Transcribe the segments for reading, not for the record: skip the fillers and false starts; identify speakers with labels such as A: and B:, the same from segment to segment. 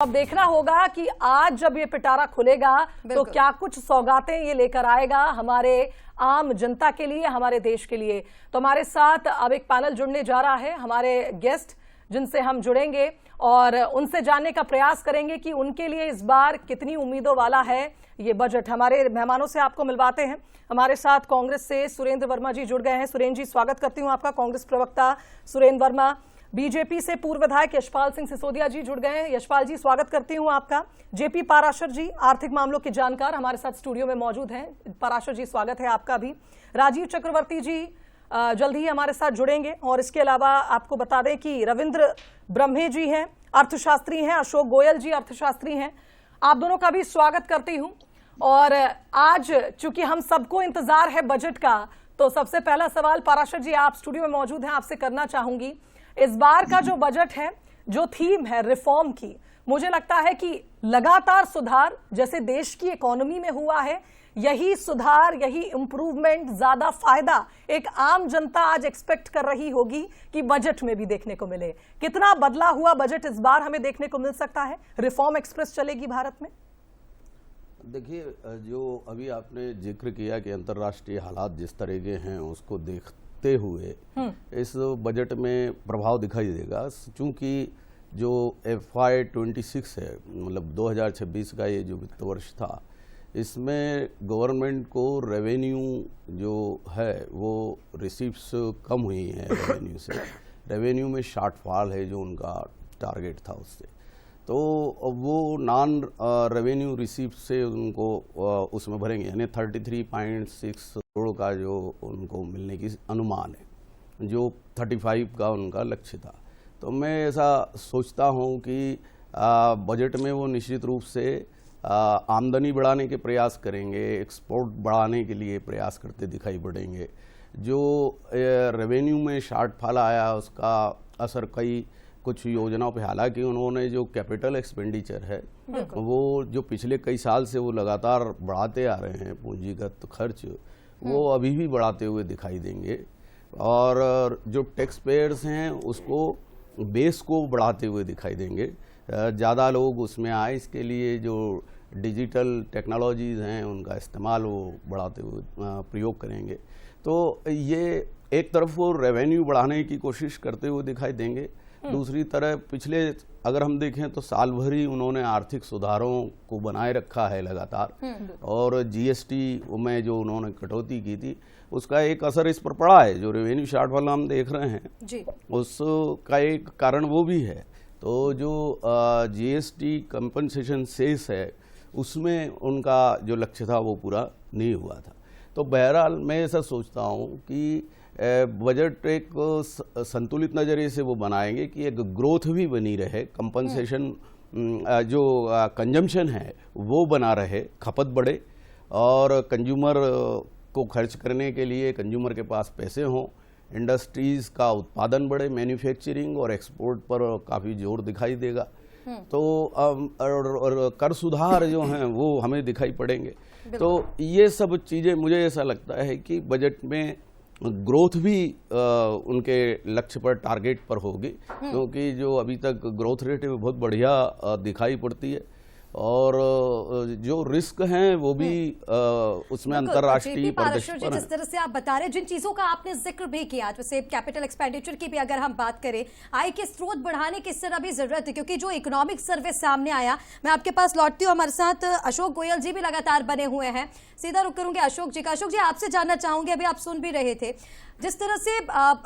A: अब देखना होगा कि आज जब ये पिटारा खुलेगा तो क्या कुछ सौगातें ये लेकर आएगा हमारे आम जनता के लिए, हमारे देश के लिए। तो हमारे साथ अब एक पैनल जुड़ने जा रहा है, हमारे गेस्ट जिनसे हम जुड़ेंगे और उनसे जानने का प्रयास करेंगे कि उनके लिए इस बार कितनी उम्मीदों वाला है ये बजट। हमारे मेहमानों से आपको मिलवाते हैं। हमारे साथ कांग्रेस से सुरेंद्र वर्मा जी जुड़ गए हैं। सुरेंद्र जी, स्वागत करती हूं आपका। कांग्रेस प्रवक्ता सुरेंद्र वर्मा। बीजेपी से पूर्व विधायक यशपाल सिंह सिसोदिया जी जुड़ गए हैं। यशपाल जी, स्वागत करती हूं आपका। जेपी पाराशर जी, आर्थिक मामलों के जानकार, हमारे साथ स्टूडियो में मौजूद हैं। पाराशर जी, स्वागत है आपका भी। राजीव चक्रवर्ती जी जल्द ही हमारे साथ जुड़ेंगे। और इसके अलावा आपको बता दें कि रविंद्र ब्रह्मे जी हैं, अर्थशास्त्री हैं। अशोक गोयल जी अर्थशास्त्री हैं। आप दोनों का भी स्वागत करती हूं। और आज चूंकि हम सबको इंतजार है बजट का, तो सबसे पहला सवाल पाराशर जी, आप स्टूडियो में मौजूद हैं, आपसे करना चाहूंगी। इस बार का जो बजट है, जो थीम है रिफॉर्म की, मुझे लगता है कि लगातार सुधार जैसे देश की इकोनॉमी में हुआ है, यही सुधार, यही इंप्रूवमेंट, ज्यादा फायदा एक आम जनता आज एक्सपेक्ट कर रही होगी कि बजट में भी देखने को मिले। कितना बदला हुआ बजट इस बार हमें देखने को मिल सकता है? रिफॉर्म एक्सप्रेस चलेगी भारत में?
B: देखिए, जो अभी आपने जिक्र किया कि अंतर्राष्ट्रीय हालात जिस तरह के हैं उसको देखते हुए इस बजट में प्रभाव दिखाई देगा। चूंकि जो FY26 है, मतलब 2026 का ये जो वित्त वर्ष था, इसमें गवर्नमेंट को रेवेन्यू जो है वो रिसीव्स कम हुई हैं। रेवेन्यू में शॉर्टफॉल है जो उनका टारगेट था उससे। तो वो नॉन रेवेन्यू रिसीप्ट से उनको उसमें भरेंगे, यानी 33.6 करोड़ का जो उनको मिलने की अनुमान है, जो 35 का उनका लक्ष्य था। तो मैं ऐसा सोचता हूँ कि बजट में वो निश्चित रूप से आमदनी बढ़ाने के प्रयास करेंगे, एक्सपोर्ट बढ़ाने के लिए प्रयास करते दिखाई पड़ेंगे। जो रेवेन्यू में शॉर्टफॉल आया उसका असर कई कुछ योजनाओं पे, हालांकि उन्होंने जो कैपिटल एक्सपेंडिचर है वो जो पिछले कई साल से वो लगातार बढ़ाते आ रहे हैं, पूंजीगत खर्च वो अभी भी बढ़ाते हुए दिखाई देंगे। और जो टैक्स पेयर्स हैं उसको बेस को बढ़ाते हुए दिखाई देंगे, ज़्यादा लोग उसमें आए, इसके लिए जो डिजिटल टेक्नोलॉजीज़ हैं उनका इस्तेमाल वो बढ़ाते हुए प्रयोग करेंगे। तो ये एक तरफ वो रेवेन्यू बढ़ाने की कोशिश करते हुए दिखाई देंगे, दूसरी तरफ पिछले अगर हम देखें तो साल भर ही उन्होंने आर्थिक सुधारों को बनाए रखा है लगातार। और GST में जो उन्होंने कटौती की थी उसका एक असर इस पर पड़ा है। जो रेवेन्यू शॉर्टफॉल हम देख रहे हैं जी, उसका एक कारण वो भी है। तो जो GST कंपनसेशन सेस है उसमें उनका जो लक्ष्य था वो पूरा नहीं हुआ था। तो बहरहाल मैं ऐसा सोचता हूँ कि बजट एक संतुलित नज़रिए से वो बनाएंगे कि एक ग्रोथ भी बनी रहे, कंपनसेशन जो कंजम्पशन है वो बना रहे, खपत बढ़े और कंज्यूमर को खर्च करने के लिए कंज्यूमर के पास पैसे हों, इंडस्ट्रीज़ का उत्पादन बढ़े, मैन्युफैक्चरिंग और एक्सपोर्ट पर काफ़ी जोर दिखाई देगा। तो और कर सुधार जो हैं वो हमें दिखाई पड़ेंगे। तो ये सब चीज़ें मुझे ऐसा लगता है कि बजट में ग्रोथ भी उनके लक्ष्य पर, टारगेट पर होगी, क्योंकि जो अभी तक ग्रोथ रेट है वो बहुत बढ़िया दिखाई पड़ती है। और जो रिस्क हैं वो भी उसमें अंतर्राष्ट्रीय परिदृश्य पर
C: जिस तरह से आप बता रहे, जिन चीजों का आपने जिक्र भी किया, जैसे कैपिटल एक्सपेंडिचर की भी अगर हम बात करें, आय के स्रोत बढ़ाने की इस तरह भी जरूरत है, क्योंकि जो इकोनॉमिक सर्वे सामने आया, मैं आपके पास लौटती हूँ। हमारे साथ अशोक गोयल जी भी लगातार बने हुए हैं, सीधा रुक करूंगे अशोक जी का। अशोक जी, आपसे जानना चाहूंगे, अभी आप सुन भी रहे थे जिस तरह से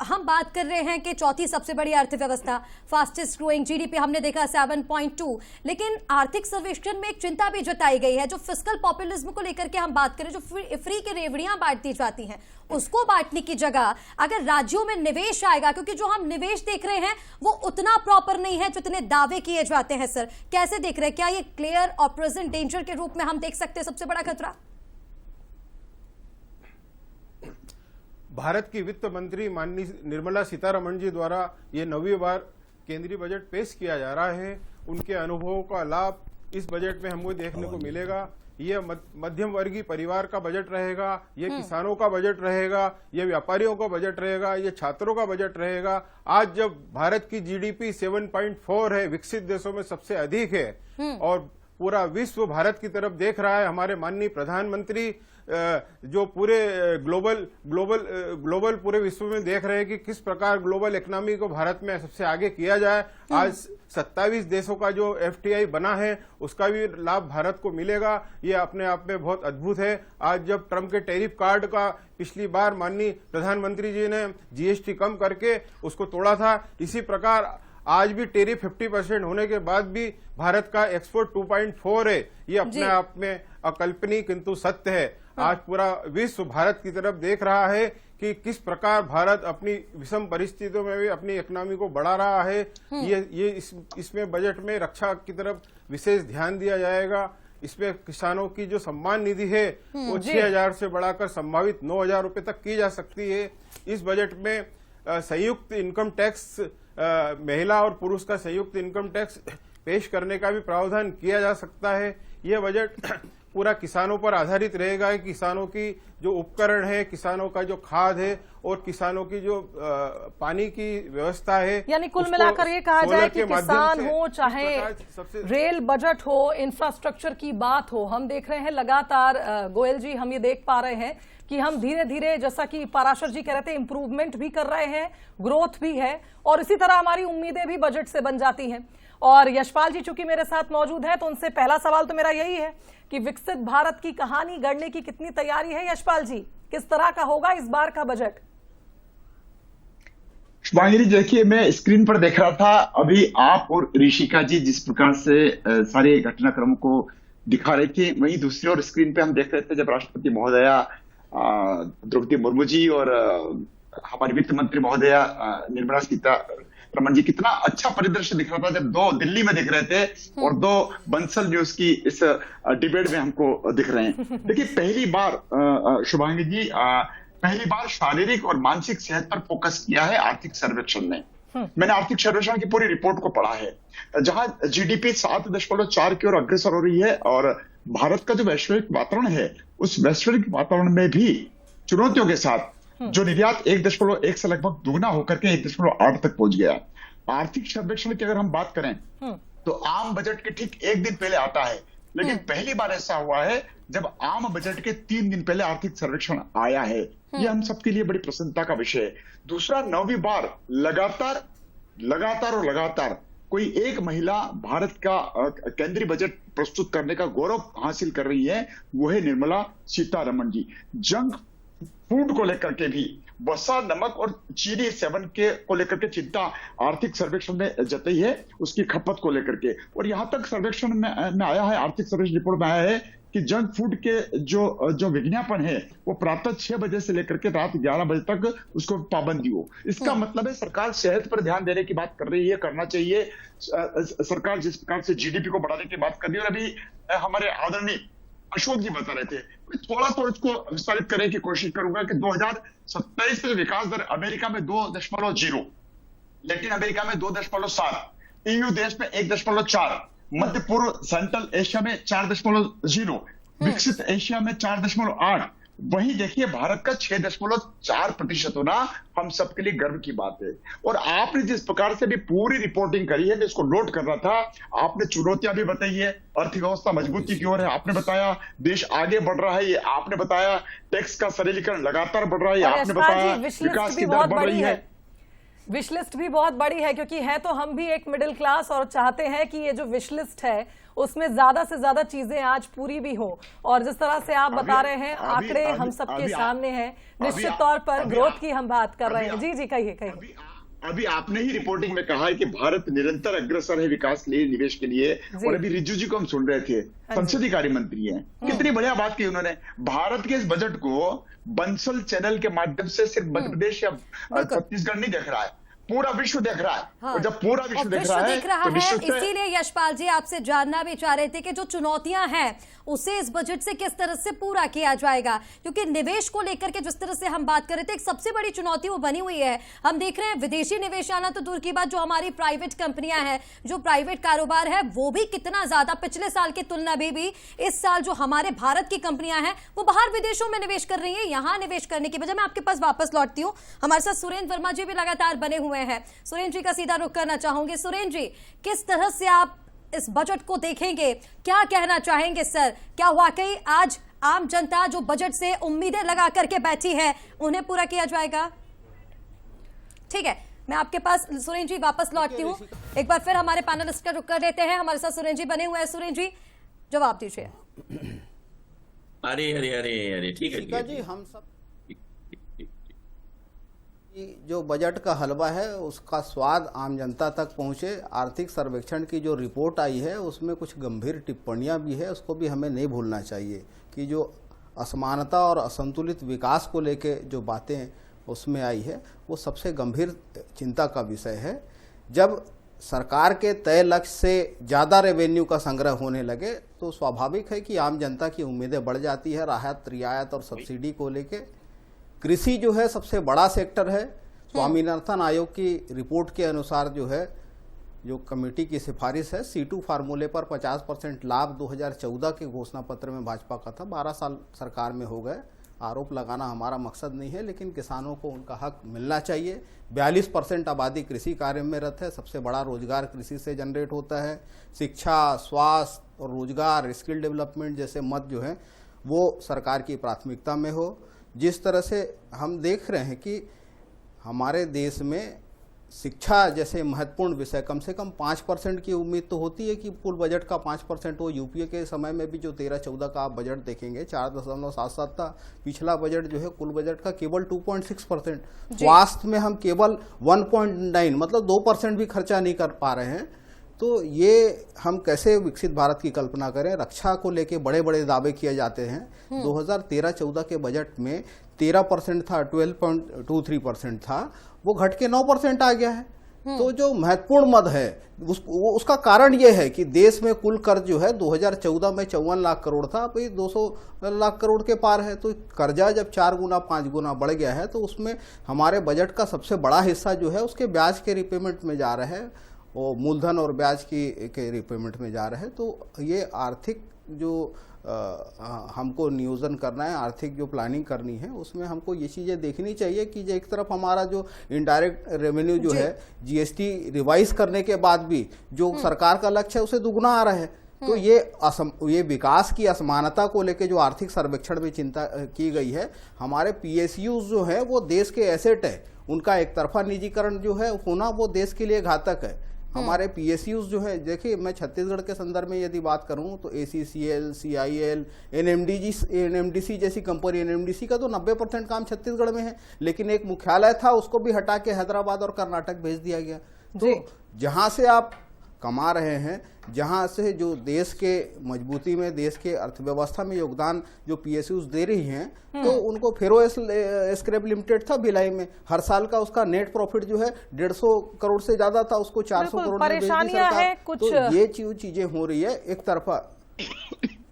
C: हम बात कर रहे हैं कि चौथी सबसे बड़ी अर्थव्यवस्था, फास्टेस्ट ग्रोइंग, GDP हमने देखा 7.2, लेकिन आर्थिक सर्वेक्षण में एक चिंता भी जताई गई है। जो फिस्कल पॉपुलिज्म को लेकर के हम बात करें, जो फ्री की रेवड़ियां बांटती जाती हैं, उसको बांटने की जगह अगर राज्यों में निवेश आएगा, क्योंकि जो हम निवेश देख रहे हैं वो उतना प्रॉपर नहीं है जितने दावे किए जाते हैं। सर, कैसे देख रहे हैं? क्या ये क्लियर और प्रेजेंट डेंजर के रूप में हम देख सकते हैं सबसे बड़ा खतरा?
D: भारत की वित्त मंत्री माननीय निर्मला सीतारमण जी द्वारा ये 9वीं बार केंद्रीय बजट पेश किया जा रहा है। उनके अनुभवों का लाभ इस बजट में हमको देखने को मिलेगा। ये मध्यम वर्गीय परिवार का बजट रहेगा, ये किसानों का बजट रहेगा, ये व्यापारियों का बजट रहेगा, ये छात्रों का बजट रहेगा। आज जब भारत की जीडीपी 7.4 है, विकसित देशों में सबसे अधिक है, और पूरा विश्व भारत की तरफ देख रहा है, हमारे माननीय प्रधानमंत्री जो पूरे ग्लोबल पूरे विश्व में देख रहे हैं कि किस प्रकार ग्लोबल इकोनॉमी को भारत में सबसे आगे किया जाए। आज 27 देशों का जो FTI बना है उसका भी लाभ भारत को मिलेगा। ये अपने आप में बहुत अद्भुत है। आज जब ट्रम्प के टैरिफ कार्ड का पिछली बार माननीय प्रधानमंत्री जी ने GST कम करके उसको तोड़ा था, इसी प्रकार आज भी टैरिफ 50% होने के बाद भी भारत का एक्सपोर्ट 2.4 है। ये अपने आप में अकल्पनीय किंतु सत्य है। आज पूरा विश्व भारत की तरफ देख रहा है कि किस प्रकार भारत अपनी विषम परिस्थितियों में भी अपनी इकोनॉमी को बढ़ा रहा है। इसमें बजट में रक्षा की तरफ विशेष ध्यान दिया जाएगा। इसमें किसानों की जो सम्मान निधि है वो 6,000 से बढ़ाकर संभावित 9,000 रुपए तक की जा सकती है। इस बजट में संयुक्त इनकम टैक्स, महिला और पुरुष का संयुक्त इनकम टैक्स पेश करने का भी प्रावधान किया जा सकता है। यह बजट पूरा किसानों पर आधारित रहेगा। किसानों की जो उपकरण है, किसानों का जो खाद है और किसानों की जो पानी की व्यवस्था है,
A: यानी कुल मिलाकर ये कहा जाए कि किसान हो चाहे रेल बजट हो, इंफ्रास्ट्रक्चर की बात हो, हम देख रहे हैं लगातार गोयल जी, हम ये देख पा रहे हैं कि हम धीरे धीरे, जैसा कि पाराशर जी कह रहे थे, इंप्रूवमेंट भी कर रहे हैं, ग्रोथ भी है, और इसी तरह हमारी उम्मीदें भी बजट से बन जाती हैं। और यशपाल जी चूंकि मेरे साथ मौजूद है तो उनसे पहला सवाल तो मेरा यही है कि विकसित भारत की कहानी गढ़ने की कितनी तैयारी है यशपाल जी, किस तरह का होगा इस बार का बजट?
E: शुभांगी जी, देखिए मैं स्क्रीन पर देख रहा था अभी आप और ऋषिका जी जिस प्रकार से सारे घटनाक्रमों को दिखा रहे थे, वहीं दूसरी ओर स्क्रीन पे हम देख रहे थे जब राष्ट्रपति महोदया द्रौपदी मुर्मू जी और हमारी वित्त मंत्री महोदया निर्मला सीतारमण जी, कितना अच्छा परिदृश्य दिख रहा था जब दो दिल्ली में दिख रहे थे और दो बंसल न्यूज की इस डिबेट में हमको दिख रहे हैं। देखिए पहली बार शुभांगी जी, पहली बार शारीरिक और मानसिक सेहत पर फोकस किया है आर्थिक सर्वेक्षण ने। मैंने आर्थिक सर्वेक्षण की पूरी रिपोर्ट को पढ़ा है, जहां जीडीपी 7.4 की ओर अग्रसर हो रही है और भारत का जो वैश्विक वातावरण है उस वैश्विक वातावरण में भी चुनौतियों के साथ जो निर्यात 1.1 से लगभग दुगना होकर के 1.8 तक पहुंच गया। आर्थिक सर्वेक्षण की अगर हम बात करें तो आम बजट के ठीक एक दिन पहले आता है, लेकिन पहली बार ऐसा हुआ है जब आम बजट के 3 दिन पहले आर्थिक सर्वेक्षण आया है। ये हम सबके लिए बड़ी प्रसन्नता का विषय है। दूसरा, 9वीं बार लगातार कोई एक महिला भारत का केंद्रीय बजट प्रस्तुत करने का गौरव हासिल कर रही है, वो है निर्मला सीतारमण जी। जंक फूड को लेकर के भी, वसा, नमक और चीनी सेवन को लेकर के चिंता आर्थिक सर्वेक्षण में जताई है, उसकी खपत को लेकर के। और यहां तक सर्वेक्षण में आया है, आर्थिक सर्वेक्षण रिपोर्ट में आया है कि जंक फूड के जो विज्ञापन है वो प्रातः 6 बजे से लेकर के रात 11 बजे तक उसको पाबंदी हो। इसका मतलब है सरकार सेहत पर ध्यान देने की बात कर रही है, करना चाहिए। सरकार जिस प्रकार से जीडीपी को बढ़ाने की बात कर रही है, और अभी हमारे आदरणीय अशोक जी बता रहे थे, थोड़ा तो इसको विस्तारित करने की कोशिश करूंगा कि 2027 में विकास दर अमेरिका में 2.0, लैटिन अमेरिका में 2.7, EU देश में 1.4, मध्य पूर्व सेंट्रल एशिया में 4.0, विकसित एशिया में 4.8, वहीं देखिए भारत का 6.4% होना हम सबके लिए गर्व की बात है। और आपने जिस प्रकार से भी पूरी रिपोर्टिंग करी है, मैं इसको नोट कर रहा था, आपने चुनौतियां भी बताई है, अर्थव्यवस्था मजबूती की ओर है आपने बताया, देश आगे बढ़ रहा है ये आपने बताया, टैक्स का सरलीकरण लगातार बढ़ रहा है आपने बताया, विकास की दर बढ़ रही है।
A: विश लिस्ट भी बहुत बड़ी है, क्योंकि है तो हम भी एक मिडिल क्लास और चाहते हैं कि ये जो विश लिस्ट है उसमें ज्यादा से ज्यादा चीजें आज पूरी भी हो। और जिस तरह से आप बता रहे हैं, आंकड़े हम सबके सामने हैं, निश्चित तौर पर ग्रोथ की हम बात कर रहे हैं। जी जी कहिए।
E: अभी आपने ही रिपोर्टिंग में कहा है कि भारत निरंतर अग्रसर है विकास के लिए, निवेश के लिए, और अभी रिजिजू जी को हम सुन रहे थे, संसदीय कार्य मंत्री हैं, कितनी बढ़िया बात की उन्होंने। भारत के इस बजट को बंसल चैनल के माध्यम से सिर्फ मध्य प्रदेश या छत्तीसगढ़ नहीं देख रहा है, पूरा विश्व देख रहा है।
C: हाँ।
E: और जब पूरा विश्व देख रहा है तो
C: है,
E: विश्व से
C: इसीलिए यशपाल जी आपसे जानना भी चाह रहे थे कि जो चुनौतियां हैं उसे इस बजट से किस तरह से पूरा किया जाएगा, क्योंकि निवेश को लेकर के जिस तरह से हम बात कर रहे थे, एक सबसे बड़ी चुनौती वो बनी हुई है। हम देख रहे हैं विदेशी निवेश आना तो दूर की बात, जो हमारी प्राइवेट कंपनियां हैं, जो प्राइवेट कारोबार है, वो भी कितना ज्यादा पिछले साल की तुलना में भी इस साल जो हमारे भारत की कंपनियां हैं वो बाहर विदेशों में निवेश कर रही है। यहां निवेश करने की वजह, मैं आपके पास वापस लौटती हूं, हमारे साथ सुरेंद्र वर्मा जी भी लगातार बने हुए हैं। सुरेंद्र जी का सीधा रुख करना चाहूंगी। सुरेंद्र जी, किस तरह से आप इस बजट को देखेंगे, क्या कहना चाहेंगे सर? क्या वाकई आज आम जनता जो बजट से उम्मीदें लगा करके बैठी है उन्हें पूरा किया जाएगा? ठीक है, मैं आपके पास सुरेंद्र जी वापस लौटती हूँ। एक बार फिर हमारे पैनलिस्ट का रुख कर लेते हैं, हमारे साथ सुरेंद्र जी बने हुए हैं। सुरेंद्र जी जवाब दीजिए।
F: अरे अरे अरे अरे ठीक है
G: जी, हम सब जो बजट का हलवा है उसका स्वाद आम जनता तक पहुंचे। आर्थिक सर्वेक्षण की जो रिपोर्ट आई है उसमें कुछ गंभीर टिप्पणियां भी है, उसको भी हमें नहीं भूलना चाहिए कि जो असमानता और असंतुलित विकास को लेके जो बातें उसमें आई है वो सबसे गंभीर चिंता का विषय है। जब सरकार के तय लक्ष्य से ज़्यादा रेवेन्यू का संग्रह होने लगे तो स्वाभाविक है कि आम जनता की उम्मीदें बढ़ जाती है राहत रियायत और सब्सिडी को लेके। कृषि जो है सबसे बड़ा सेक्टर है। स्वामीनाथन आयोग की रिपोर्ट के अनुसार जो है, जो कमेटी की सिफारिश है, C2 फार्मूले पर 50% लाभ 2014 के घोषणा पत्र में भाजपा का था। 12 साल सरकार में हो गए। आरोप लगाना हमारा मकसद नहीं है, लेकिन किसानों को उनका हक मिलना चाहिए। 42% आबादी कृषि कार्य में रत है। सबसे बड़ा रोजगार कृषि से जनरेट होता है। शिक्षा, स्वास्थ्य और रोजगार, स्किल डेवलपमेंट जैसे मत जो है वो सरकार की प्राथमिकता में हो। जिस तरह से हम देख रहे हैं कि हमारे देश में शिक्षा जैसे महत्वपूर्ण विषय, कम से कम 5% की उम्मीद तो होती है कि कुल बजट का 5% हो। यूपीए के समय में भी जो 13-14 का आप बजट देखेंगे 4.77 था। पिछला बजट जो है कुल बजट का केवल 2.6%। स्वास्थ्य में हम केवल 1.9 मतलब 2% भी खर्चा नहीं कर पा रहे हैं। तो ये हम कैसे विकसित भारत की कल्पना करें? रक्षा को लेके बड़े बड़े दावे किए जाते हैं। 2013-14 के बजट में 13% था, 12.23% था, वो घट के 9% आ गया है। तो जो महत्वपूर्ण मद है उसका कारण ये है कि देश में कुल कर्ज जो है 2014 में 54 लाख करोड़ था, अभी 200 लाख करोड़ के पार है। तो कर्जा जब 4 गुना 5 गुना बढ़ गया है तो उसमें हमारे बजट का सबसे बड़ा हिस्सा जो है उसके ब्याज के रिपेमेंट में जा रहा है, वो मूलधन और ब्याज के रिपेमेंट में जा रहे हैं। तो ये आर्थिक जो हमको नियोजन करना है, आर्थिक जो प्लानिंग करनी है, उसमें हमको ये चीज़ें देखनी चाहिए कि एक तरफ हमारा जो इनडायरेक्ट रेवेन्यू जो है जीएसटी रिवाइज करने के बाद भी जो सरकार का लक्ष्य है उसे दुगना आ रहा है। तो ये विकास की असमानता को लेकर जो आर्थिक सर्वेक्षण में चिंता की गई है, हमारे पीएसयूज जो है वो देश के एसेट है, उनका एक तरफा निजीकरण जो है होना वो देश के लिए घातक है। हमारे पीएसयूज जो है, देखिए मैं छत्तीसगढ़ के संदर्भ में यदि बात करूं तो ACCL, CIL, NMDC जैसी कंपनी, NMDC का तो 90% काम छत्तीसगढ़ में है, लेकिन एक मुख्यालय था उसको भी हटा के हैदराबाद और कर्नाटक भेज दिया गया। तो जहां से आप कमा रहे हैं, जहां से जो देश के मजबूती में, देश के अर्थव्यवस्था में योगदान जो पीएसयूज दे रही हैं, तो उनको फेरो स्क्रैप लिमिटेड था भिलाई में, हर साल का उसका नेट प्रॉफिट जो है 150 करोड़ से ज्यादा था, उसको 400 करोड़ में भेज दी सरकार। तो ये चीजें हो रही है एक तरफा।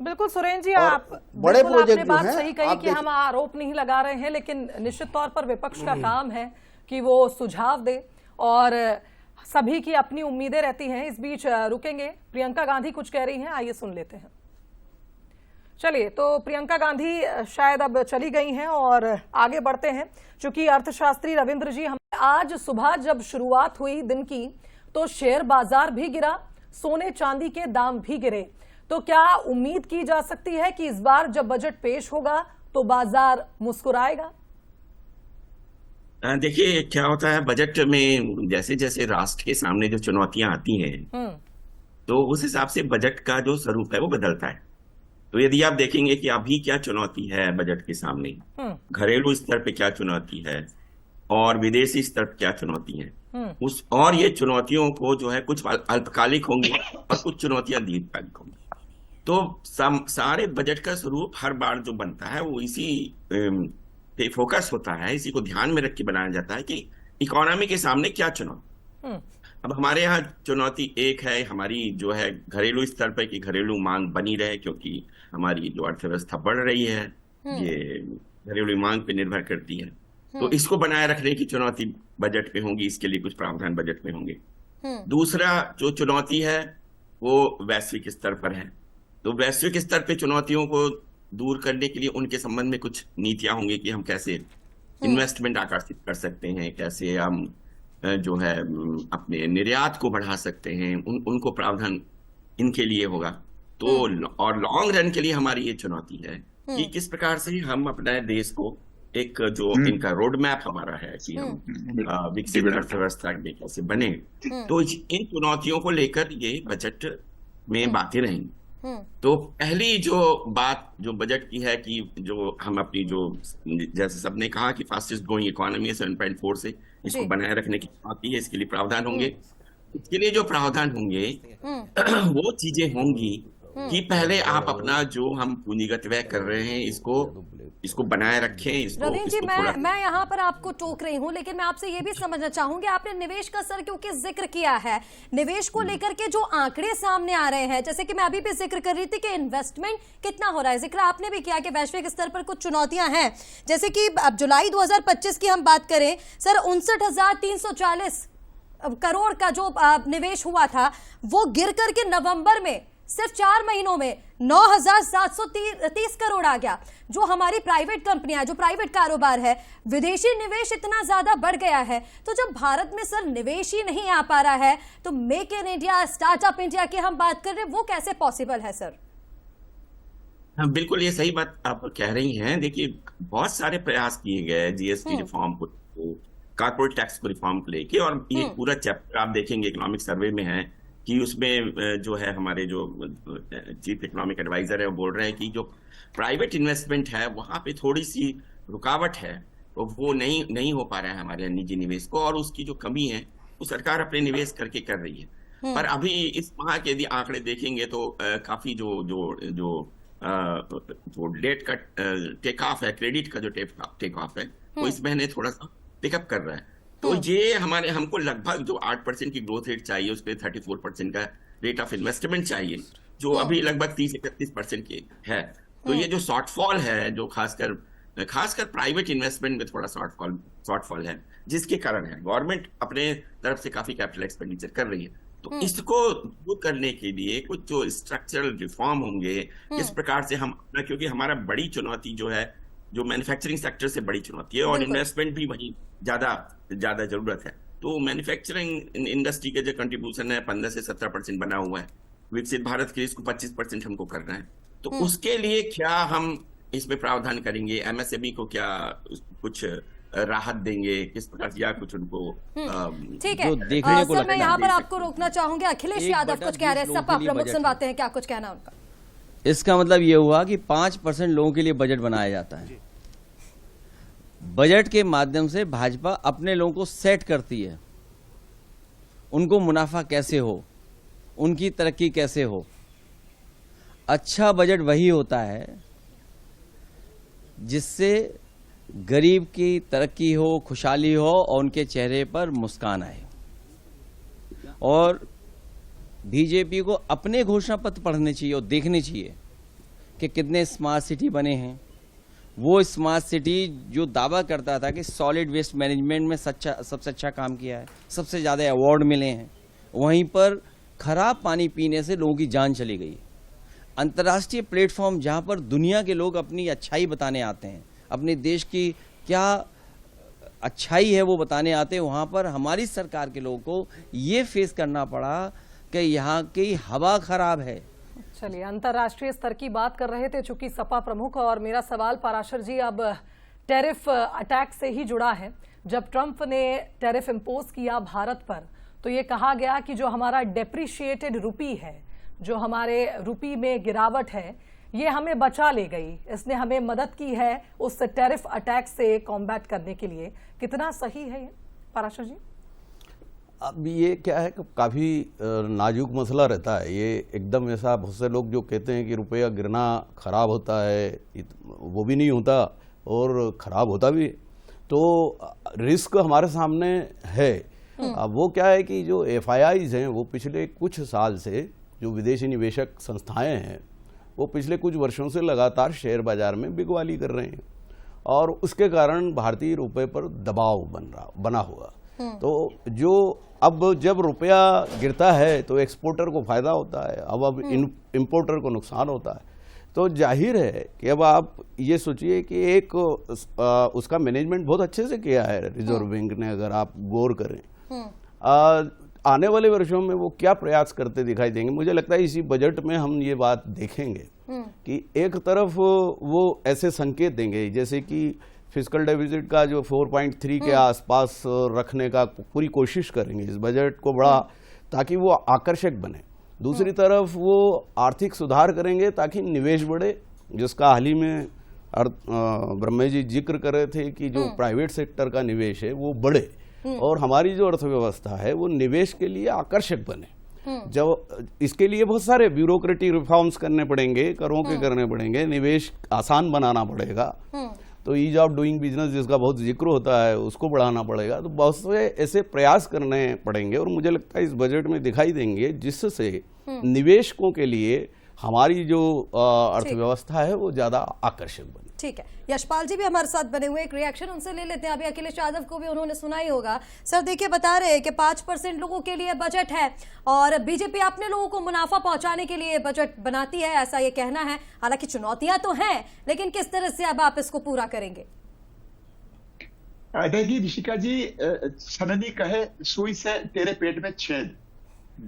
A: बिल्कुल सुरेंद्र जी, आप
G: बड़े प्रोजेक्ट
A: बात सही कही कि हम आरोप नहीं लगा रहे हैं, लेकिन निश्चित तौर पर विपक्ष का काम है कि वो सुझाव दे और सभी की अपनी उम्मीदें रहती हैं। इस बीच रुकेंगे, प्रियंका गांधी कुछ कह रही हैं, आइए सुन लेते हैं। चलिए, तो प्रियंका गांधी शायद अब चली गई हैं और आगे बढ़ते हैं। चूंकि अर्थशास्त्री रविंद्र जी, हम आज सुबह जब शुरुआत हुई दिन की तो शेयर बाजार भी गिरा, सोने चांदी के दाम भी गिरे। तो क्या उम्मीद की जा सकती है कि इस बार जब बजट पेश होगा तो बाजार मुस्कुराएगा?
F: देखिए क्या होता है बजट में, जैसे जैसे राष्ट्र के सामने जो चुनौतियां आती हैं तो उस हिसाब से बजट का जो स्वरूप है वो बदलता है। तो यदि आप देखेंगे कि अभी क्या चुनौती है बजट के सामने, घरेलू स्तर पे क्या चुनौती है और विदेशी स्तर पर क्या चुनौती है, उस और ये चुनौतियों को जो है कुछ अल्पकालिक होंगी और कुछ चुनौतियां दीर्घकालिक होंगी। तो सारे बजट का स्वरूप हर बार जो बनता है वो इसी फोकस होता है, इसी को ध्यान में रख के बनाया जाता है कि इकोनॉमी के सामने क्या चुनौती। अब हमारे यहाँ चुनौती एक है हमारी जो है घरेलू स्तर पर कि घरेलू मांग बनी रहे, क्योंकि हमारी जो अर्थव्यवस्था बढ़ रही है ये घरेलू मांग पे निर्भर करती है। तो इसको बनाए रखने की चुनौती बजट में होगी, इसके लिए कुछ प्रावधान बजट में होंगे। दूसरा जो चुनौती है वो वैश्विक स्तर पर है। तो वैश्विक स्तर पे चुनौतियों को दूर करने के लिए उनके संबंध में कुछ नीतियां होंगी कि हम कैसे इन्वेस्टमेंट आकर्षित कर सकते हैं, कैसे हम जो है अपने निर्यात को बढ़ा सकते हैं, उनको प्रावधान इनके लिए होगा। तो और लॉन्ग रन के लिए हमारी ये चुनौती है कि किस प्रकार से हम अपने देश को एक जो इनका रोड मैप हमारा है कि हम विकसित अर्थव्यवस्था में कैसे बने। तो इन चुनौतियों को लेकर ये बजट में बातें रहेंगी। तो पहली जो बात जो बजट की है कि जो हम अपनी जो जैसे सबने कहा कि फास्टेस्ट ग्रोइंग इकोनॉमी है 7.4 से इसको बनाए रखने की बात है, इसके लिए प्रावधान होंगे। इसके लिए जो प्रावधान होंगे वो चीजें होंगी कि पहले आप अपना जो हम पूंजीगत व्यय कर रहे हैं इसको बनाए रखें।
C: रवीन जी, मैं यहाँ पर आपको टोक रही हूँ, लेकिन मैं आपसे ये भी समझना चाहूंगी, आपने निवेश का सर क्योंकि जिक्र किया है, निवेश को लेकर के जो आंकड़े सामने आ रहे हैं, जैसे कि मैं अभी भी जिक्र कर रही थी कि इन्वेस्टमेंट कितना हो रहा है, जिक्र आपने भी किया कि वैश्विक स्तर पर कुछ चुनौतियां हैं। जैसे कि अब जुलाई 2025 की हम बात करें सर, 59,340 करोड़ का जो निवेश हुआ था वो गिर करके नवंबर में सिर्फ 4 महीनों में 9,730 करोड़ आ गया। जो हमारी प्राइवेट कंपनियां, जो प्राइवेट कारोबार है, विदेशी निवेश इतना ज्यादा बढ़ गया है। तो जब भारत में सर निवेश ही नहीं आ पा रहा है तो make in India, startup India की हम बात कर रहे हैं, वो कैसे पॉसिबल है सर?
F: हाँ, बिल्कुल ये सही बात आप कह रही हैं। देखिए बहुत सारे प्रयास किए गए जीएसटी रिफॉर्म को, कॉर्पोरेट टैक्स को रिफॉर्म को लेके, और ये पूरा चैप्टर आप देखेंगे इकोनॉमिक सर्वे में है कि उसमें जो है हमारे जो चीफ इकोनॉमिक एडवाइजर है वो बोल रहे हैं कि जो प्राइवेट इन्वेस्टमेंट है वहां पे थोड़ी सी रुकावट है, तो वो नहीं हो पा रहा है हमारे निजी निवेश को, और उसकी जो कमी है वो सरकार अपने निवेश करके कर रही है। पर अभी इस माह के यदि आंकड़े देखेंगे तो काफी जो डेट का टेक ऑफ है, क्रेडिट का जो टेक ऑफ है वो इस महीने थोड़ा सा पिकअप कर रहा है। तो ये हमको लगभग जो 8% की ग्रोथ रेट चाहिए उस पर 34% का रेट ऑफ इन्वेस्टमेंट चाहिए, जो अभी लगभग 30-31% की है। तो ये जो शॉर्टफॉल है, जो खासकर प्राइवेट इन्वेस्टमेंट में थोड़ा शॉर्टफॉल है, जिसके कारण है गवर्नमेंट अपने तरफ से काफी कैपिटल एक्सपेंडिचर कर रही है। तो इसको दूर करने के लिए कुछ जो स्ट्रक्चरल रिफॉर्म होंगे, किस प्रकार से हम, क्योंकि हमारा बड़ी चुनौती जो है जो मैन्युफैक्चरिंग सेक्टर से बड़ी चुनौती है, और इन्वेस्टमेंट भी वही ज्यादा जरूरत है। तो मैन्युफैक्चरिंग इंडस्ट्री के जो कंट्रीब्यूशन है 15 से 17% बना हुआ है, विकसित भारत के लिए इसको 25% हमको करना है। तो उसके लिए क्या हम इसमें प्रावधान करेंगे, एमएसएमई को क्या कुछ राहत देंगे, किस प्रकार से, या कुछ उनको
C: ठीक है सर, मैं यहाँ पर आपको रोकना चाहूंगी। अखिलेश यादव कुछ कह रहे हैं, सपा प्रमुख, सुनवाते हैं क्या कुछ कहना उनका।
H: इसका मतलब ये हुआ कि 5% लोगों के लिए बजट बनाया जाता है। बजट के माध्यम से भाजपा अपने लोगों को सेट करती है, उनको मुनाफा कैसे हो, उनकी तरक्की कैसे हो। अच्छा बजट वही होता है जिससे गरीब की तरक्की हो, खुशहाली हो और उनके चेहरे पर मुस्कान आए। और बीजेपी को अपने घोषणा पत्र पढ़ने चाहिए और देखने चाहिए कि कितने स्मार्ट सिटी बने हैं। वो स्मार्ट सिटी जो दावा करता था कि सॉलिड वेस्ट मैनेजमेंट में सबसे अच्छा काम किया है, सबसे ज़्यादा अवार्ड मिले हैं, वहीं पर खराब पानी पीने से लोगों की जान चली गई। अंतर्राष्ट्रीय प्लेटफॉर्म जहाँ पर दुनिया के लोग अपनी अच्छाई बताने आते हैं, अपने देश की क्या अच्छाई है वो बताने आते हैं, वहाँ पर हमारी सरकार के लोगों को ये फेस करना पड़ा कि यहाँ की हवा खराब है।
A: चलिए, अंतर्राष्ट्रीय स्तर की बात कर रहे थे चूंकि सपा प्रमुख, और मेरा सवाल पराशर जी अब टैरिफ अटैक से ही जुड़ा है। जब ट्रंप ने टैरिफ इंपोज किया भारत पर तो ये कहा गया कि जो हमारा डेप्रिशिएटेड रुपी है, जो हमारे रुपी में गिरावट है, ये हमें बचा ले गई, इसने हमें मदद की है उस टैरिफ अटैक से कॉम्बैट करने के लिए। कितना सही है ये पराशर जी?
B: अब ये क्या है कि काफ़ी नाजुक मसला रहता है ये। एकदम ऐसा बहुत से लोग जो कहते हैं कि रुपया गिरना खराब होता है, वो भी नहीं होता और ख़राब होता भी। तो रिस्क हमारे सामने है। अब वो क्या है कि जो FIIs हैं वो पिछले कुछ साल से, जो विदेशी निवेशक संस्थाएं हैं, वो पिछले कुछ वर्षों से लगातार शेयर बाजार में बिकवाली कर रहे हैं और उसके कारण भारतीय रुपए पर दबाव बना हुआ। तो जो अब जब रुपया गिरता है तो एक्सपोर्टर को फायदा होता है, अब इंपोर्टर को नुकसान होता है। तो जाहिर है कि अब आप ये सोचिए कि एक उसका मैनेजमेंट बहुत अच्छे से किया है रिजर्व बैंक ने, अगर आप गौर करें आने वाले वर्षों में वो क्या प्रयास करते दिखाई देंगे। मुझे लगता है इसी बजट में हम ये बात देखेंगे कि एक तरफ वो ऐसे संकेत देंगे जैसे कि फिस्कल डेफिसिट का जो 4.3 के आसपास रखने का पूरी कोशिश करेंगे इस बजट को बड़ा, ताकि वो आकर्षक बने। दूसरी तरफ वो आर्थिक सुधार करेंगे ताकि निवेश बढ़े, जिसका हाल ही में ब्रह्मे जी जिक्र कर रहे थे कि जो प्राइवेट सेक्टर का निवेश है वो बढ़े और हमारी जो अर्थव्यवस्था है वो निवेश के लिए आकर्षक बने। जब इसके लिए बहुत सारे ब्यूरोक्रेटिक रिफॉर्म्स करने पड़ेंगे, करों के करने पड़ेंगे, निवेश आसान बनाना पड़ेगा, तो ईज ऑफ डूइंग बिजनेस जिसका बहुत जिक्र होता है उसको बढ़ाना पड़ेगा। तो बहुत से ऐसे प्रयास करने पड़ेंगे और मुझे लगता है इस बजट में दिखाई देंगे जिससे निवेशकों के लिए हमारी जो अर्थव्यवस्था है वो ज्यादा आकर्षक बने।
C: ठीक है, यशपाल जी भी हमारे साथ बने हुए, एक रिएक्शन उनसे ले लेते हैं। अभी अखिलेश यादव को भी उन्होंने सुना ही होगा। सर देखिए, बता रहे हैं कि 5% लोगों के लिए बजट है और बीजेपी अपने लोगों को मुनाफा पहुंचाने के लिए बजट बनाती है, ऐसा ये कहना है। हालांकि चुनौतियां तो हैं, लेकिन किस तरह से अब आप इसको पूरा करेंगे?
E: देखिए ऋषिका जी, सनदी कहे सुई से तेरे पेट में छेद।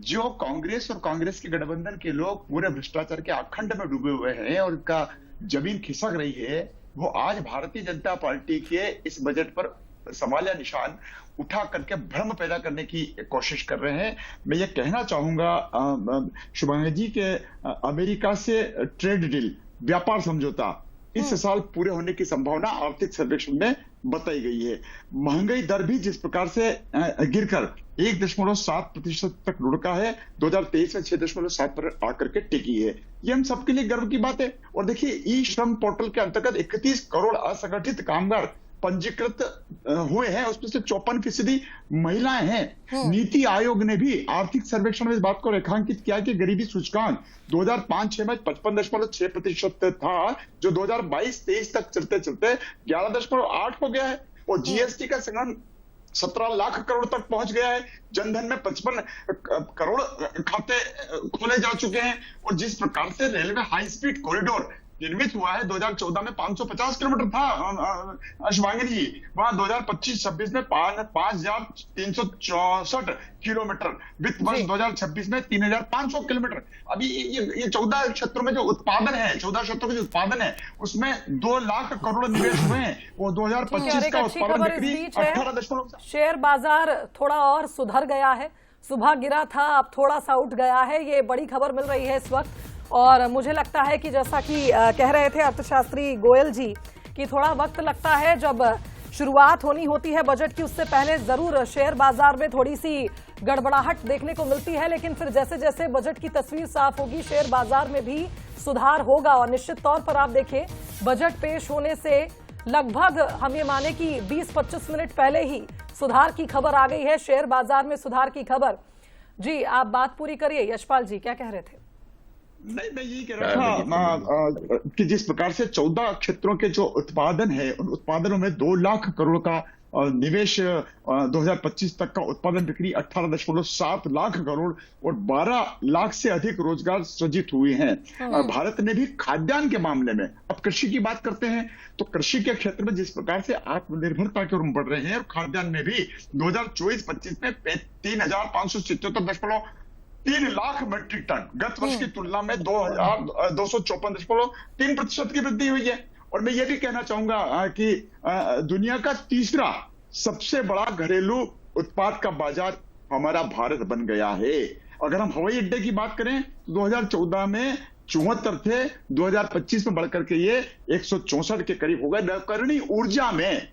E: जो कांग्रेस और कांग्रेस के गठबंधन के लोग पूरे भ्रष्टाचार के अखंड में डूबे हुए हैं और उनका जमीन खिसक रही है, वो आज भारतीय जनता पार्टी के इस बजट पर सवालिया निशान उठा करके भ्रम पैदा करने की कोशिश कर रहे हैं। मैं ये कहना चाहूंगा शुभांगी जी के अमेरिका से ट्रेड डील, व्यापार समझौता इस साल पूरे होने की संभावना आर्थिक सर्वेक्षण में बताई गई है। महंगाई दर भी जिस प्रकार से गिरकर 1.7% तक लुढ़का है, 2023 में 6.7 पर आकर के टिकी है। ये हम सबके लिए गर्व की बात है। और देखिए, ई श्रम पोर्टल के अंतर्गत 31 करोड़ असंगठित कामगार पंजीकृत हुए हैं, उसमें से 54% महिलाएं हैं। नीति आयोग ने भी आर्थिक सर्वेक्षण में इस बात को रेखांकित किया कि गरीबी सूचकांक 2005-6 में 55.6% था, जो 2022-23 तक चलते चलते 11.8 हो गया है। और जीएसटी का संग्रह 17 लाख करोड़ तक पहुंच गया है। जनधन में 55 करोड़ खाते खोले जा चुके हैं। और जिस प्रकार से रेलवे हाई स्पीड कॉरिडोर निर्मित हुआ है, 2014 में 550 किलोमीटर था शुभांगी जी, वहां 2025-26 में 5364 किलोमीटर, वित्त वर्ष 2026 में 3500 किलोमीटर। अभी ये 14 क्षेत्रों में जो उत्पादन है, 14 क्षेत्रों में जो उत्पादन है, उसमें 2 लाख करोड़ निवेश हुए हैं। वो 2025 का उत्पादन बिक्री 18।
A: शेयर बाजार थोड़ा और सुधर गया है, सुबह गिरा था, अब थोड़ा सा उठ गया है, ये बड़ी खबर मिल रही है इस वक्त। और मुझे लगता है कि जैसा कि कह रहे थे अर्थशास्त्री गोयल जी कि थोड़ा वक्त लगता है, जब शुरुआत होनी होती है बजट की उससे पहले जरूर शेयर बाजार में थोड़ी सी गड़बड़ाहट देखने को मिलती है, लेकिन फिर जैसे जैसे बजट की तस्वीर साफ होगी शेयर बाजार में भी सुधार होगा। और निश्चित तौर पर आप देखिए, बजट पेश होने से लगभग हम ये माने कि 20-25 मिनट पहले ही सुधार की खबर आ गई है, शेयर बाजार में सुधार की खबर। जी आप बात पूरी करिए, यशपाल जी क्या कह रहे थे?
E: नहीं, मैं यही कह रहा था कि जिस प्रकार से 14 क्षेत्रों के जो उत्पादन है, उन उत्पादनों में 2 लाख करोड़ का निवेश, 2025 तक का उत्पादन बिक्री 18.7 लाख करोड़ और 12 लाख से अधिक रोजगार सृजित हुए हैं। भारत ने भी खाद्यान्न के मामले में, अब कृषि की बात करते हैं, तो कृषि के क्षेत्र में जिस प्रकार से आत्मनिर्भरता की ओर बढ़ रहे हैं, और खाद्यान्न में भी 2024-25 में 35,577.3 लाख मीट्रिक टन, गत वर्ष की तुलना में 2,254.3% की वृद्धि हुई है। और मैं ये भी कहना चाहूंगा कि दुनिया का तीसरा सबसे बड़ा घरेलू उत्पाद का बाजार हमारा भारत बन गया है। अगर हम हवाई अड्डे की बात करें तो 2014 में 74 थे, 2025 में बढ़कर के ये 164 के करीब हो गए। नवकरणीय ऊर्जा में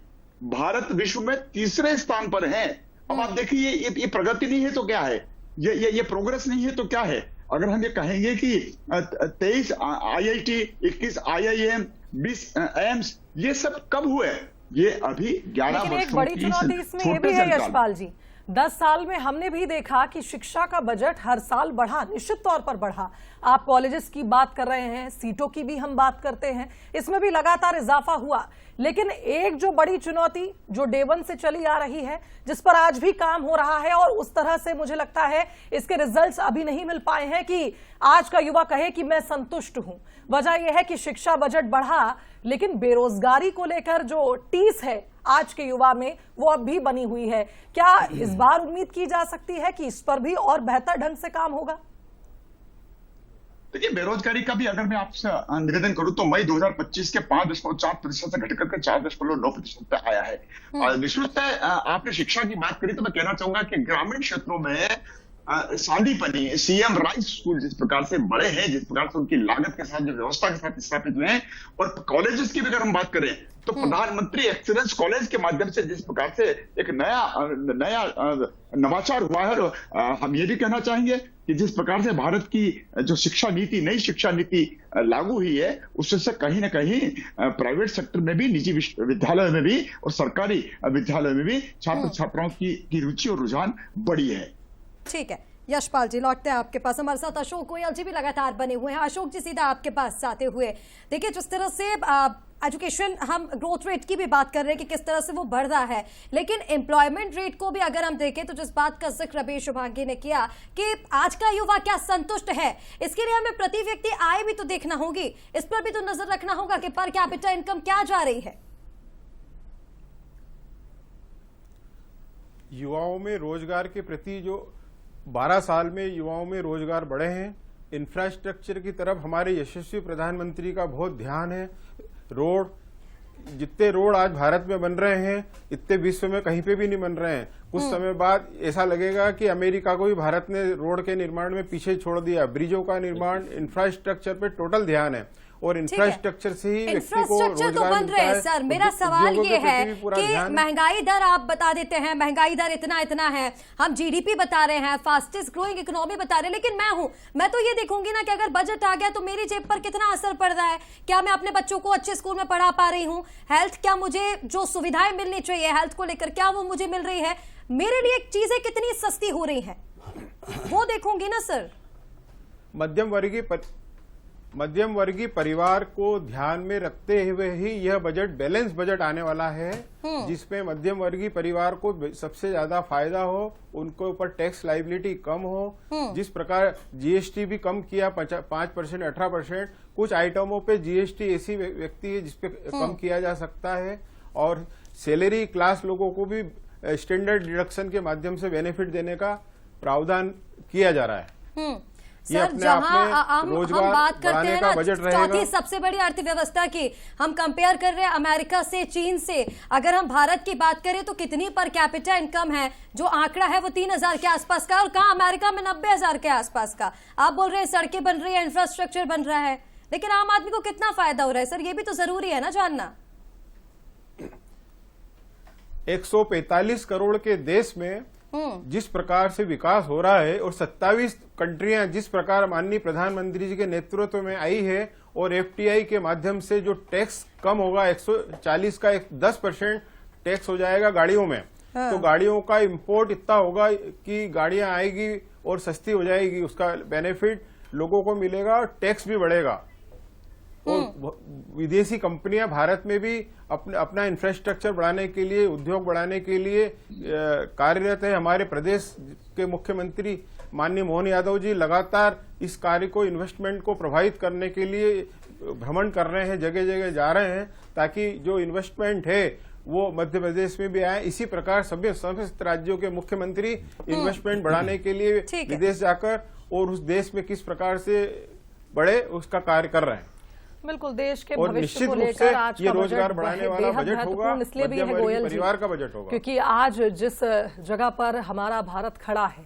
E: भारत विश्व में तीसरे स्थान पर है। अब आप देखिए, ये प्रगति नहीं है तो क्या है, ये प्रोग्रेस नहीं है तो क्या है? अगर हम ये कहेंगे कि 23 IIT, 21 IIM, 20 एम्स, ये सब कब हुए? ये अभी 11
A: लेकिन एक
E: वर्षों
A: बड़ी
E: की
A: चुनौती इसमें ये
E: छोटे
A: भी है
E: से काल।
A: यशपाल जी, 10 साल में हमने भी देखा कि शिक्षा का बजट हर साल बढ़ा, निश्चित तौर पर बढ़ा। आप कॉलेजेस की बात कर रहे हैं, सीटों की भी हम बात करते हैं, इसमें भी लगातार इजाफा हुआ। लेकिन एक जो बड़ी चुनौती जो डे वन से चली आ रही है, जिस पर आज भी काम हो रहा है और उस तरह से मुझे लगता है इसके रिजल्ट्स अभी नहीं मिल पाए हैं कि आज का युवा कहे कि मैं संतुष्ट हूं। वजह यह है कि शिक्षा बजट बढ़ा, लेकिन बेरोजगारी को लेकर जो टीस है आज के युवा में वो अब भी बनी हुई है। क्या इस बार उम्मीद की जा सकती है कि इस पर भी और बेहतर ढंग से काम होगा?
E: देखिए, बेरोजगारी का भी अगर मैं आपसे निवेदन करूं तो मई 2025 के 5.4% से घटकर के 4.9% पे आया है। और निश्चित है, आपने शिक्षा की बात करी तो मैं कहना चाहूंगा कि ग्रामीण क्षेत्रों में सांदीपनी सीएम राइस स्कूल जिस प्रकार से बड़े हैं, जिस प्रकार से उनकी लागत के साथ जो व्यवस्था के साथ स्थापित हुए हैं, और कॉलेजेस की भी अगर हम बात करें तो प्रधानमंत्री एक्सीलेंस कॉलेज के माध्यम से जिस प्रकार से एक नया नवाचार हुआ है, और हम ये भी कहना चाहेंगे कि जिस प्रकार से भारत की जो शिक्षा नीति, नई शिक्षा नीति लागू हुई है, उससे कहीं ना कहीं प्राइवेट सेक्टर में भी, निजी विद्यालयों में भी और सरकारी विद्यालयों में भी छात्र छात्राओं की रुचि और रुझान बढ़ी है।
C: ठीक है यशपाल जी, लौटते हैं आपके पास। हमारे साथ अशोक गोयल जी भी लगातार बने हुए हैं। अशोक जी, सीधा आपके पास आते हुए, देखिए जिस तरह से एजुकेशन, हम ग्रोथ रेट की भी बात कर रहे हैं कि किस तरह से वो बढ़ रहा है, लेकिन एम्प्लॉयमेंट रेट को भी अगर हम देखें तो जिस बात का जिक्र अभी शुभांगी ने किया कि आज का युवा क्या संतुष्ट है, इसके लिए हमें प्रति व्यक्ति आय भी तो देखना होगी, इस पर भी तो नजर रखना होगा कि पर कैपिटा इनकम क्या जा रही है।
D: युवाओं में रोजगार के प्रति जो 12 साल में युवाओं में रोजगार बढ़े हैं, इंफ्रास्ट्रक्चर की तरफ हमारे यशस्वी प्रधानमंत्री का बहुत ध्यान है। रोड, जितने रोड आज भारत में बन रहे हैं इतने विश्व में कहीं पे भी नहीं बन रहे हैं। कुछ समय बाद ऐसा लगेगा कि अमेरिका को भी भारत ने रोड के निर्माण में पीछे छोड़ दिया। ब्रिजों का निर्माण, इंफ्रास्ट्रक्चर पे टोटल ध्यान है और इंफ्रास्ट्रक्चर से ही व्यक्ति को रोजगार
C: तो बन रहे हैं। सर, मेरा सवाल ये है कि महंगाई दर आप बता देते हैं, महंगाई दर इतना है, हम जीडीपी बता रहे हैं, फास्टेस्ट ग्रोइंग इकोनॉमी बता रहे हैं, लेकिन मैं तो ये देखूंगी ना कि अगर बजट आ गया तो मेरी जेब पर कितना असर पड़ रहा है। क्या मैं अपने बच्चों को अच्छे स्कूल में पढ़ा पा रही हूँ? हेल्थ, क्या मुझे जो सुविधाएं मिलनी चाहिए हेल्थ को लेकर, क्या वो मुझे मिल रही है? मेरे लिए चीजें कितनी सस्ती हो रही हैं, वो देखूंगी ना सर।
D: मध्यम वर्गीय परिवार को ध्यान में रखते हुए ही यह बजट बैलेंस बजट आने वाला है, जिसमें मध्यम वर्गीय परिवार को सबसे ज्यादा फायदा हो, उनके ऊपर टैक्स लाइबिलिटी कम हो। जिस प्रकार जीएसटी भी कम किया 5%, 18%, कुछ आइटमों पे जीएसटी ऐसी व्यक्ति है जिसपे कम किया जा सकता है, और सैलरी क्लास लोगों को भी स्टैंडर्ड डिडक्शन के माध्यम से बेनिफिट देने का प्रावधान किया जा रहा है।
C: सर, जहां हम बात करते हैं ना चौथी सबसे बड़ी अर्थव्यवस्था की, हम कंपेयर कर रहे हैं अमेरिका से, चीन से। अगर हम भारत की बात करें तो कितनी पर कैपिटा इनकम है? जो आंकड़ा है वो 3,000 के आसपास का, और कहां अमेरिका में 90,000 के आसपास का। आप बोल रहे हैं सड़कें बन रही है, इंफ्रास्ट्रक्चर बन रहा है, लेकिन आम आदमी को कितना फायदा हो रहा है? सर, ये भी तो जरूरी है ना जानना।
D: 145 करोड़ के देश में जिस प्रकार से विकास हो रहा है, और 27 कंट्रियां जिस प्रकार माननीय प्रधानमंत्री जी के नेतृत्व में आई है, और एफटीआई के माध्यम से जो टैक्स कम होगा, 140 का 10% टैक्स हो जाएगा गाड़ियों में। तो गाड़ियों का इंपोर्ट इतना होगा कि गाड़ियां आएगी और सस्ती हो जाएगी, उसका बेनिफिट लोगों को मिलेगा और टैक्स भी बढ़ेगा। और विदेशी कंपनियां भारत में भी अपना इंफ्रास्ट्रक्चर बढ़ाने के लिए, उद्योग बढ़ाने के लिए कार्यरत है। हमारे प्रदेश के मुख्यमंत्री माननीय मोहन यादव जी लगातार इस कार्य को, इन्वेस्टमेंट को प्रभावित करने के लिए भ्रमण कर रहे हैं, जगह जगह जा रहे हैं, ताकि जो इन्वेस्टमेंट है वो मध्य प्रदेश में भी आए। इसी प्रकार सभी समस्त राज्यों के मुख्यमंत्री इन्वेस्टमेंट बढ़ाने के लिए विदेश जाकर और उस देश में किस प्रकार से बढ़े उसका कार्य कर रहे हैं।
A: बिल्कुल, देश के
D: और
A: भविष्य को लेकर आज का
D: रोजगार बढ़ाने वाला बजट होगा,
A: इसलिए भी है गोयल जी,
D: परिवार का बजट होगा, क्योंकि
A: आज जिस जगह पर हमारा भारत खड़ा है,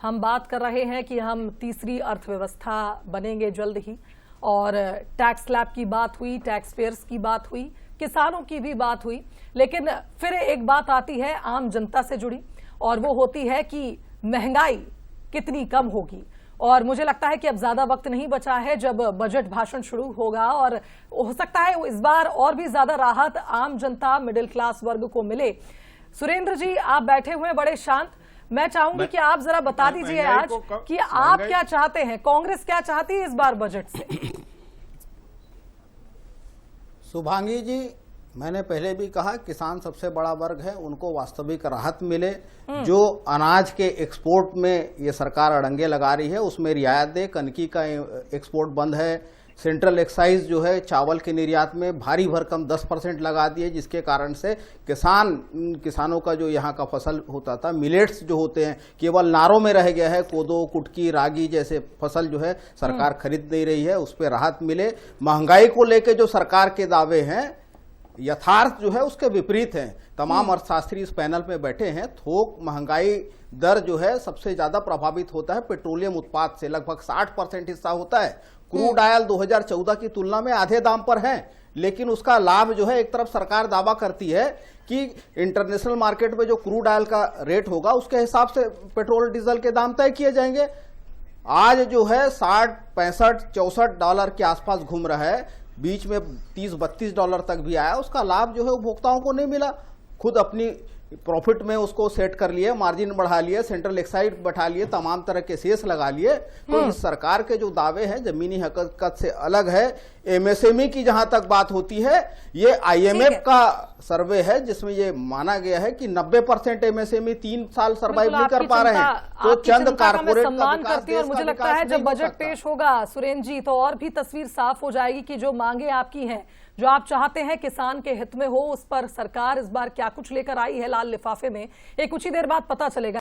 A: हम बात कर रहे हैं कि हम तीसरी अर्थव्यवस्था बनेंगे जल्द ही, और टैक्स स्लैब की बात हुई, टैक्स पेयर्स की बात हुई, किसानों की भी बात हुई, लेकिन फिर एक बात आती है आम जनता से जुड़ी, और वो होती है कि महंगाई कितनी कम होगी। और मुझे लगता है कि अब ज्यादा वक्त नहीं बचा है जब बजट भाषण शुरू होगा, और हो सकता है इस बार और भी ज्यादा राहत आम जनता, मिडिल क्लास वर्ग को मिले। सुरेंद्र जी, आप बैठे हुए हैं बड़े शांत, मैं चाहूंगी कि आप जरा बता दीजिए आज कि आप क्या चाहते हैं, कांग्रेस क्या चाहती है इस बार बजट से?
G: शुभांगी जी, मैंने पहले भी कहा किसान सबसे बड़ा वर्ग है, उनको वास्तविक राहत मिले। जो अनाज के एक्सपोर्ट में ये सरकार अड़ंगे लगा रही है उसमें रियायत दे। कनकी का एक्सपोर्ट बंद है। सेंट्रल एक्साइज जो है चावल के निर्यात में भारी भरकम 10% लगा दिए, जिसके कारण से किसानों का जो यहाँ का फसल होता था, मिलेट्स जो होते हैं, केवल नारों में रह गया है। कोदो, कुटकी, रागी जैसे फसल जो है सरकार खरीद नहीं रही है, उस पर राहत मिले। महंगाई को लेकर जो सरकार के दावे हैं, यथार्थ जो है उसके विपरीत हैं। तमाम अर्थशास्त्री इस पैनल में बैठे हैं। थोक महंगाई दर जो है सबसे ज्यादा प्रभावित होता है पेट्रोलियम उत्पाद से, लगभग 60% हिस्सा होता है। क्रूड ऑयल 2014 की तुलना में आधे दाम पर है, लेकिन उसका लाभ जो है, एक तरफ सरकार दावा करती है कि इंटरनेशनल मार्केट में जो क्रूड ऑयल का रेट होगा उसके हिसाब से पेट्रोल डीजल के दाम तय किए जाएंगे। आज जो है 60, 65, 64 डॉलर के आसपास घूम रहा है, बीच में 30-32 डॉलर तक भी आया। उसका लाभ जो है उपभोक्ताओं को नहीं मिला। खुद अपनी प्रॉफिट में उसको सेट कर लिए, मार्जिन बढ़ा लिए, सेंट्रल एक्साइज बढ़ा लिए, तमाम तरह के सेस लगा लिए। तो इस सरकार के जो दावे हैं जमीनी हकीकत से अलग है। एमएसएमई की जहां तक बात होती है, ये आईएमएफ का सर्वे है जिसमें ये माना गया है कि 90% एमएसएमई 3 साल सर्वाइव नहीं कर पा रहे हैं। तो चंद कारपोरेट का
A: सम्मान करती है, और मुझे लगता है जब बजट पेश होगा सुरेंद्र जी, तो और भी तस्वीर साफ हो जाएगी कि जो मांगे आपकी हैं, जो आप चाहते हैं किसान के हित में हो, उस पर सरकार इस बार क्या कुछ लेकर आई है लाल लिफाफे में, ये कुछ ही देर बाद पता चलेगा।